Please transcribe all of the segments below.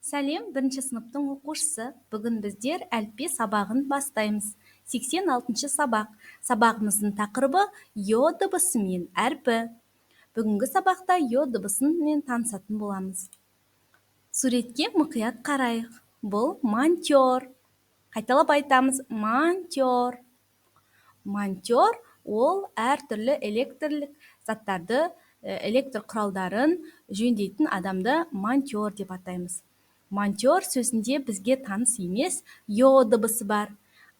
Сәлем, бірінші сыныптың оқушысы. Бүгін біздер әліппе сабағын бастаймыз. 86-шы сабақ. Сабағымыздың тақырыбы йо дыбысы мен әрпі. Бүгінгі сабақта йо дыбысымен танысатын боламыз. Суретке мұқият қарайық. Бұл монтер. Қайталап айтамыз, монтер. Монтер ол әртүрлі электрлік заттарды, электр құралдарын жөндейтін адамды монтер деп атаймыз. Монтер сөзінде бізге таныс емес йо дыбысы бар.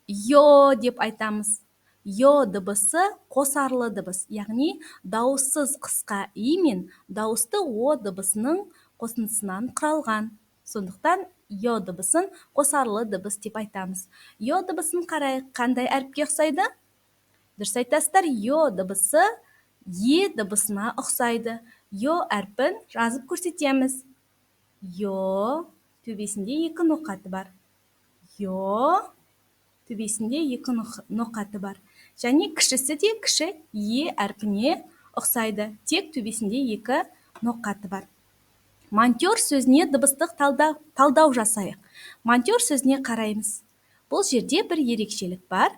Йо деп айтамыз. Йо дыбысы қосарлы дыбыс, яғни дауыссыз қысқа и мен дауысты о дыбысының қосындысынан құралған. Сондықтан йо дыбысын қосарлы дыбыс деп айтамыз. Йо дыбысын қарайық, қандай әріпке ұқсайды? Дұрыс айтасыздар, йо дыбысы е дыбысына ұқсайды. Йо әрпін жазып көрсетеміз. Йо, төбесінде екі ноқаты бар. Йо, төбесінде екі ноқаты бар. Және кішісі де кіші е әрпіне ұқсайды. Тек төбесінде екі ноқаты бар. Монтер сөзіне дыбыстық талдау жасайық. Монтер сөзіне қараймыз. Бұл жерде бір ерекшелік бар.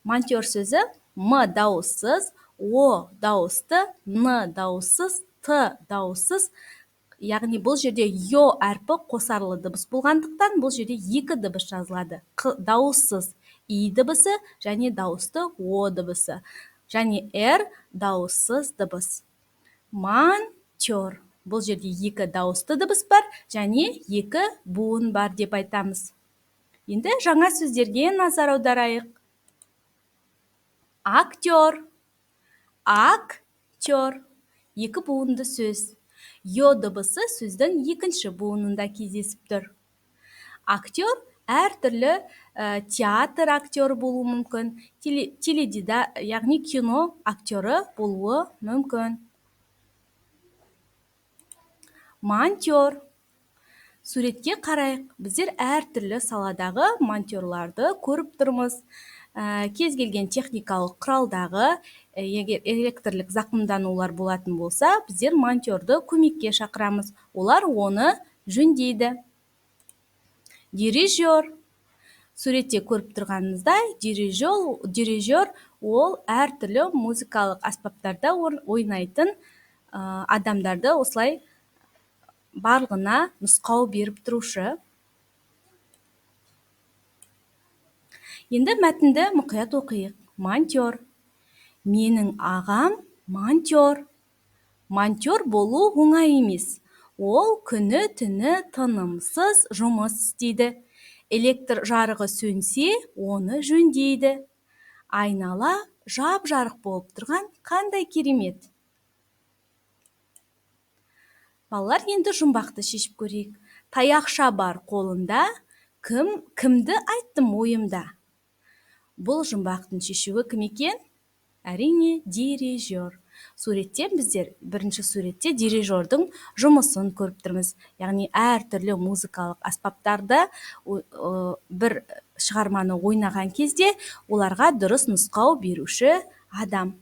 Монтер сөзі м дауыссыз, о дауысты, н дауыссыз, т дауыссыз. Яғни бұл жерде йо әрпі қосарлы дыбыс болғандықтан бұл жерде екі дыбыс жазылады. Дауыссыз и дыбысы және дауысты о дыбысы. Және р дауыссыз дыбыс. Монтер. Бұл жерде екі дауысты дыбыс бар және екі буын бар деп айтамыз. Енді жаңа сөздерге назар аударайық. Актер. Актер. Екі буынды сөз. Йо дыбысы сөздің екінші буынында кездесіп тұр. Актер әртүрлі театр актері болуы мүмкін, теледидар, яғни кино актері болуы мүмкін. Монтер. Суретке қарайық. Біздер әртүрлі саладағы монтерларды көріп тұрмыз. Кез келген техникалық құралдағы, егер электрлік зақымданулар болатын болса, біздер монтерді көмекке шақырамыз. Олар оны жөндейді. Дирижер. Суретте көріп тұрғанымыздай, дирижер ол әртүрлі музыкалық аспаптарда ойнайтын адамдарды осылай барлығына нұсқау беріп тұрушы. Енді мәтінді мұқият оқиық. Монтер. Менің ағам монтер. Монтер болу оңай емес. Ол күні түні тынымсыз жұмыс істейді. Электр жарығы сөнсе, оны жөндейді. Айнала жап-жарық болып тұрған қандай керемет. Балалар, енді жұмбақты шешіп көрейік. Таяқша бар қолында, кімді айттым ойымда? Бұл жұмбақтың шешуі кім екен? Әрине, дирижер. Суреттен біздер бірінші суретте дирижердің жұмысын көріп тұрмыз. Яғни әртүрлі музыкалық аспаптарды бір шығарманы ойнаған кезде оларға дұрыс нұсқау беруші адам.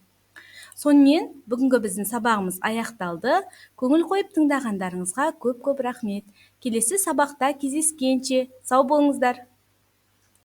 Сонымен бүгінгі біздің сабағымыз аяқталды. Көңіл қойып тыңдағандарыңызға көп рахмет. Келесі сабақта кездескенше сау болыңыздар.